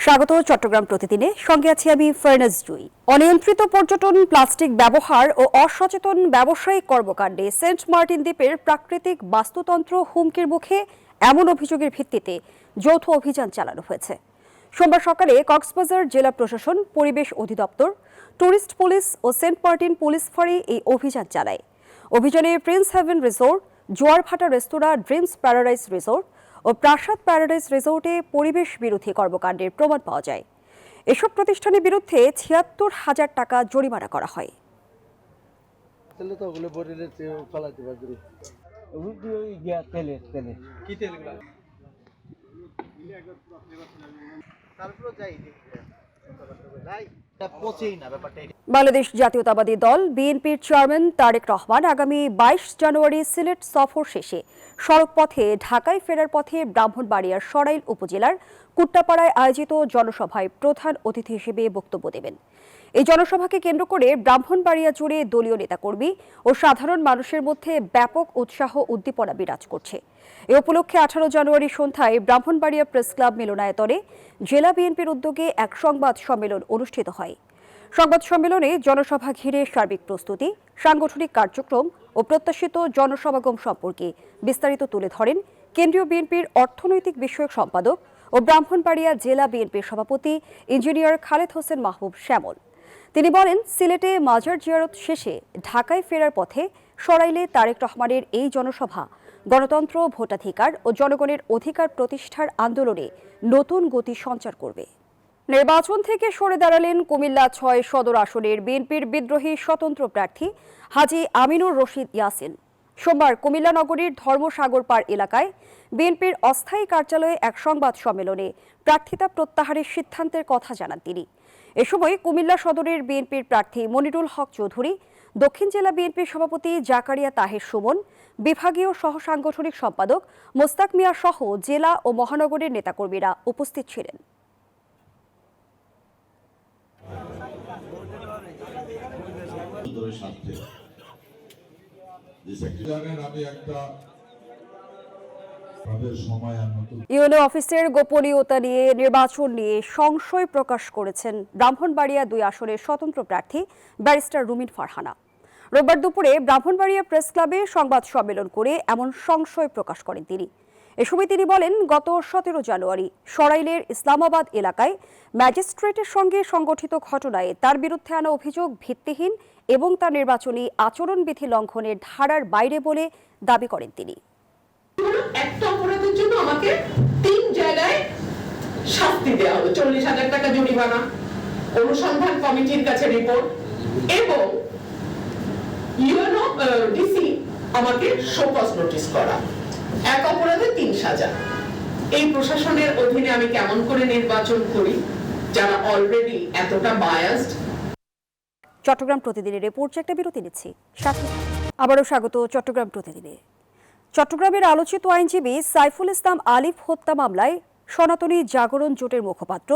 স্বাগত চট্টগ্রাম প্রতিদিনে, সঙ্গে আছি আমি ফারনাজ জুই। অনিয়ন্ত্রিত পর্যটন, প্লাস্টিক ব্যবহার ও অসচেতন ব্যবসায়িক কর্মকাণ্ডে সেন্ট মার্টিন দ্বীপের প্রাকৃতিক বাস্তুতন্ত্র হুমকির মুখে এমন অভিযোগের ভিত্তিতে যৌথ অভিযান চালানো হয়েছে। সোমবার সকালে কক্সবাজার জেলা প্রশাসন, পরিবেশ অধিদপ্তর, ট্যুরিস্ট পুলিশ ও সেন্ট মার্টিন পুলিশ ফাঁড়ি এই অভিযান চালায়। অভিযানে প্রিন্স হেভেন রিসোর্ট, জোয়ারভাটা রেস্তোরাঁ, ড্রিমস প্যারাডাইস রিসোর্ট ও প্রাসাদ প্যারাডাইস রিসোর্টে পরিবেশ বিরোধী কর্মকাণ্ডের প্রমাণ পাওয়া যায়। এসব প্রতিষ্ঠানের বিরুদ্ধে ৭৬,০০০ টাকা জরিমানা করা হয়। বাংলাদেশ জাতীয়তাবাদী দল বিএনপির চেয়ারম্যান তারেক রহমান আগামী ২২ জানুয়ারি সিলেট সফর শেষে সড়কপথে ঢাকায় ফেরার পথে ব্রাহ্মণবাড়িয়ার সরাইল উপজেলার কুট্টাপাড়ায় আয়োজিত জনসভায় প্রধান অতিথি হিসেবে বক্তব্য দেবেন। এই জনসভাকে কেন্দ্র করে ব্রাহ্মণবাড়িয়া জুড়ে দলীয় নেতাকর্মী ও সাধারণ মানুষের মধ্যে ব্যাপক উৎসাহ উদ্দীপনা বিরাজ করছে। এ উপলক্ষে ১৮ জানুয়ারি সন্ধ্যায় ব্রাহ্মণবাড়িয়া প্রেস ক্লাব মিলনায়তনে জেলা বিএনপির উদ্যোগে এক সংবাদ সম্মেলন অনুষ্ঠিত হয়। সংবাদ সম্মেলনে জনসভা ঘিরে সার্বিক প্রস্তুতি, সাংগঠনিক কার্যক্রম ও প্রত্যাশিত জনসমাগম সম্পর্কে বিস্তারিত তুলে ধরেন কেন্দ্রীয় বিএনপির অর্থনৈতিক বিষয়ক সম্পাদক ও ব্রাহ্মণবাড়িয়া জেলা বিএনপির সভাপতি ইঞ্জিনিয়ার খালেদ হোসেন মাহবুব শ্যামল। তিনি বলেন, সিলেটে মাজার জিয়ারত শেষে ঢাকায় ফেরার পথে সরাইলে তারেক রহমানের এই জনসভা গণতন্ত্র, ভোটাধিকার ও জনগণের অধিকার প্রতিষ্ঠার আন্দোলনে নতুন গতি সঞ্চার করবে। নির্বাচন থেকে সরে দাঁড়ালেন কুমিল্লা ৬ সদর আসনের বিএনপির বিদ্রোহী স্বতন্ত্র প্রার্থী হাজী আমিনুর রশিদ ইয়াসিন। সোমবার কুমিল্লা নগরীর ধর্মসাগর পাড় এলাকায় বিএনপির অস্থায়ী কার্যালয়ে এক সংবাদ সম্মেলনে প্রার্থিতা প্রত্যাহারের সিদ্ধান্তের কথা জানান তিনি। এ সময় কুমিল্লা সদরের বিএনপির প্রার্থী মনিরুল হক চৌধুরী, দক্ষিণ জেলা বিএনপির সভাপতি জাকারিয়া তাহের সুমন, বিভাগীয় সহ সাংগঠনিক সম্পাদক মোস্তাক মিয়া সহ জেলা ও মহানগরের নেতাকর্মীরা উপস্থিত ছিলেন। ইউএনও অফিসের গোপনীয়তা নিয়ে নির্বাচন নিয়ে সংশয় প্রকাশ করেছেন ব্রাহ্মণবাড়িয়া ২ আসনের স্বতন্ত্র প্রার্থী ব্যারিস্টার রুমিন ফারহানা। রোববার দুপুরে ব্রাহ্মণবাড়িয়া প্রেস ক্লাবে সংবাদ সম্মেলন করে এমন সংশয় প্রকাশ করেন তিনি। এ সময় তিনি বলেন, গত ১৭ জানুয়ারি সরাইলের ইসলামাবাদ এলাকায় ম্যাজিস্ট্রেটের সঙ্গে সংগঠিত ঘটনায় তার বিরুদ্ধে আনা অভিযোগ ভিত্তিহীন এবং তার নির্বাচনী আচরণবিধি লঙ্ঘনের ধারার বাইরে বলে দাবি করেন তিনি। একটা অপরাধের জন্য আমাকে ৩ জায়গায় শাস্তি দেওয়া হলো, ৪০,০০০ টাকা জরিমানা, অনুসন্ধান কমিটির কাছে রিপোর্ট এবং ইউএনও ডিসি আমাকে শোকজ নোটিশ করা। এক অপরাধে ৩ সাজা। এই প্রশাসনের অধীনে আমি কেমন করে নির্বাচন করি যারা অলরেডি এতটা বায়াসড। চট্টগ্রাম প্রতিদিনের রিপোর্টে একটা বিরতি নিচ্ছি। আবারও স্বাগত চট্টগ্রাম প্রতিদিনে। চট্টগ্রামের আলোচিত আইনজীবী সাইফুল ইসলাম আলিফ হত্যা মামলায় সনাতনী জাগরণ জোটের মুখপাত্র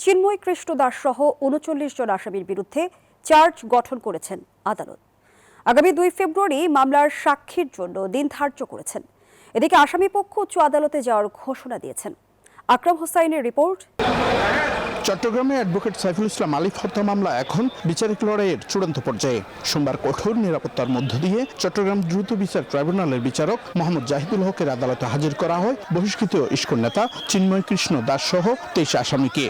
চিন্ময় কৃষ্ণ দাস সহ ৩৯ জন আসামির বিরুদ্ধে চার্জ গঠন করেছেন আদালত। আগামী ২ ফেব্রুয়ারি মামলার সাক্ষীর জন্য দিন ধার্য করেছেন। এদিকে আসামিপক্ষ উচ্চ আদালতে যাওয়ার ঘোষণা দিয়েছেন। আকরাম হোসাইনের রিপোর্ট। চট্টগ্রামে অ্যাডভোকেট সাইফুল ইসলাম আলিফ হত্যা মামলা এখন বিচারিক লড়াইয়ের চূড়ান্ত পর্যায়ে। সোমবার কঠোর নিরাপত্তার মধ্য দিয়ে চট্টগ্রাম দ্রুত বিচার ট্রাইব্যুনালের বিচারক মোহাম্মদ জাহিদুল হকের আদালতে হাজির করা হয় বহিষ্কৃত ইস্কন নেতা চিন্ময় কৃষ্ণ দাস সহ ২৩ আসামিকে।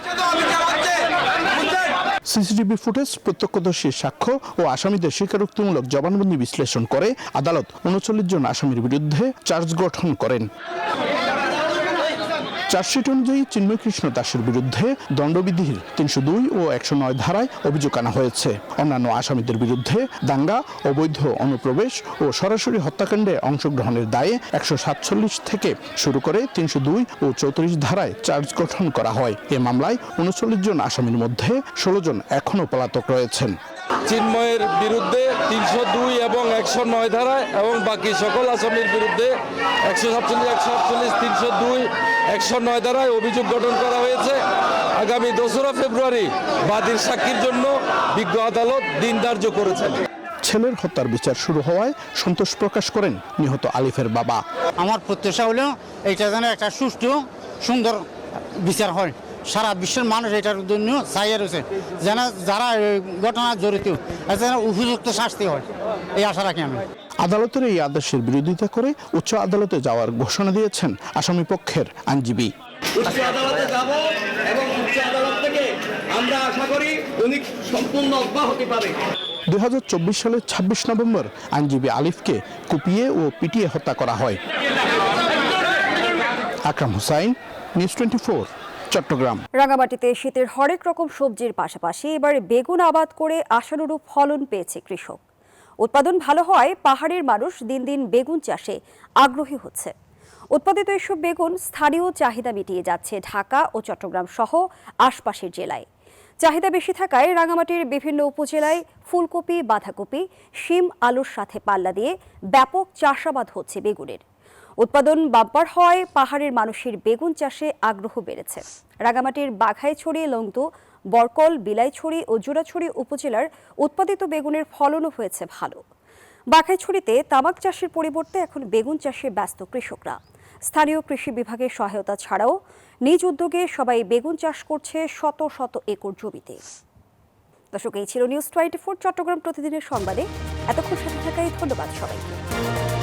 সিসিটিভি ফুটেজ, প্রত্যক্ষদর্শীর সাক্ষ্য ও আসামিদের স্বীকারোক্তিমূলক জবানবন্দি বিশ্লেষণ করে আদালত ৩৯ জন আসামির বিরুদ্ধে চার্জ গঠন করেন। চার্জশিট অনুযায়ী চিন্ময় কৃষ্ণ দাসের বিরুদ্ধে দণ্ডবিধির ৩০২ ও ১০৯ ধারায় অভিযোগ আনা হয়েছে। অন্যান্য আসামিদের বিরুদ্ধে দাঙ্গা, অবৈধ অনুপ্রবেশ ও সরাসরি হত্যাকাণ্ডে অংশগ্রহণের দায়ে ১৪৭ থেকে শুরু করে ৩০২ ও ৩৪ ধারায় চার্জ গঠন করা হয়। এ মামলায় ৩৯ জন আসামির মধ্যে ১৬ জন এখনও পলাতক রয়েছেন। চিন্ময়ের বিরুদ্ধে ৩০২ এবং ১০৯ ধারায় এবং বাকি সকল আসামির বিরুদ্ধে ১৪৭, ১৪৮, ৩০২, ১০৯ ধারায় অভিযোগ গঠন করা হয়েছে। আগামী ২রা ফেব্রুয়ারি বাদীর সাক্ষীর জন্য বিজ্ঞ আদালত দিন ধার্য করেছেন। ছেলের হত্যার বিচার শুরু হওয়ায় সন্তোষ প্রকাশ করেন নিহত আলিফের বাবা। আমার প্রত্যাশা হলো এইটা যেন একটা সুষ্ঠু সুন্দর বিচার হয়, সারা বিশ্বের মানুষ এটার জন্য চাইয়া রয়েছে যেন যারা এই ঘটনা জড়িত যেন উপযুক্ত শাস্তি হয়, এই আশা রাখি আমি। আদালতের এই আদেশের বিরোধিতা করে উচ্চ আদালতে যাওয়ার ঘোষণা দিয়েছেন আসামি পক্ষের আইনজীবী। উচ্চ আদালতে যাব এবং উচ্চ আদালত থেকে আমরা আশা করি উনি সম্পূর্ণ অব্যাহতি পাবে। 2024 সালের 26 নভেম্বর আইনজীবী আলিফকে কুপিয়ে ও পিটিয়ে হত্যা করা হয়। আকরাম হুসাইন, নিউজ 24, চট্টগ্রাম। রাঙামাটিতে শীতের হরেক রকম সবজির পাশাপাশি এবার বেগুন আবাদ করে আশানুরূপ ফলন পেয়েছে কৃষক। উৎপাদন ভালো হওয়ায় পাহাড়ের মানুষ দিন দিন বেগুন চাষে আগ্রহী হচ্ছে। উৎপাদিত এসব বেগুন স্থানীয় চাহিদা মিটিয়ে যাচ্ছে ঢাকা ও চট্টগ্রাম সহ আশপাশের জেলায়। চাহিদা বেশি থাকায় রাঙামাটির বিভিন্ন উপজেলায় ফুলকপি, বাঁধাকপি, শিম, আলুর সাথে পাল্লা দিয়ে ব্যাপক চাষাবাদ হচ্ছে বেগুনের। উৎপাদন বাম্পার হওয়ায় পাহাড়ের মানুষের বেগুন চাষে আগ্রহ বেড়েছে। রাঙামাটির বাঘাইছড়ি, লংদু, বরকল, বিলাইছড়ি ও জোড়াছড়ি উপজেলার উৎপাদিত বেগুনের ফলনও হয়েছে ভালো। বাঘাইছড়িতে তামাক চাষের পরিবর্তে এখন বেগুন চাষে ব্যস্ত কৃষকরা। স্থানীয় কৃষি বিভাগের সহায়তা ছাড়াও নিজ উদ্যোগে সবাই বেগুন চাষ করছে শত শত একর জমিতে। দর্শক, এই ছিল নিউজ 24 চট্টগ্রাম প্রতিদিনের সংবাদে। এতক্ষণ সাথে থাকায় ধন্যবাদ সবাইকে।